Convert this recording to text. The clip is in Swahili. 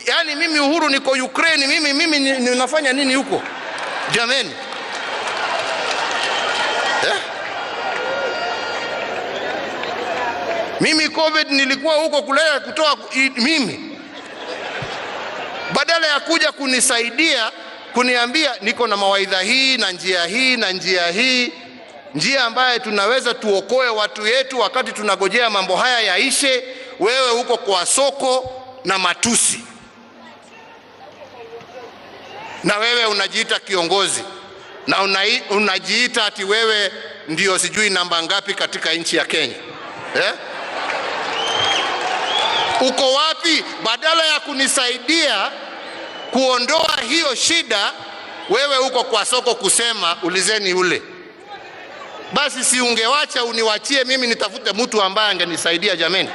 Yani mimi Uhuru niko Ukraine, mimi ninafanya nini huko jameni? Mimi COVID nilikuwa huko kulea kutoa mimi, badala ya kuja kunisaidia kuniambia niko na mawaidha hii na njia hii na njia hii, njia ambaye tunaweza tuokoe watu yetu wakati tunagojea mambo haya yaishe. Wewe huko kwa soko na matusi, na wewe unajiita kiongozi na unajiita ati wewe ndio sijui namba ngapi katika nchi ya Kenya. Uko wapi? Badala ya kunisaidia kuondoa hiyo shida, wewe uko kwa soko kusema ulizeni ule. Basi si ungewacha uniwachie mimi nitafute mtu ambaye angenisaidia jameni?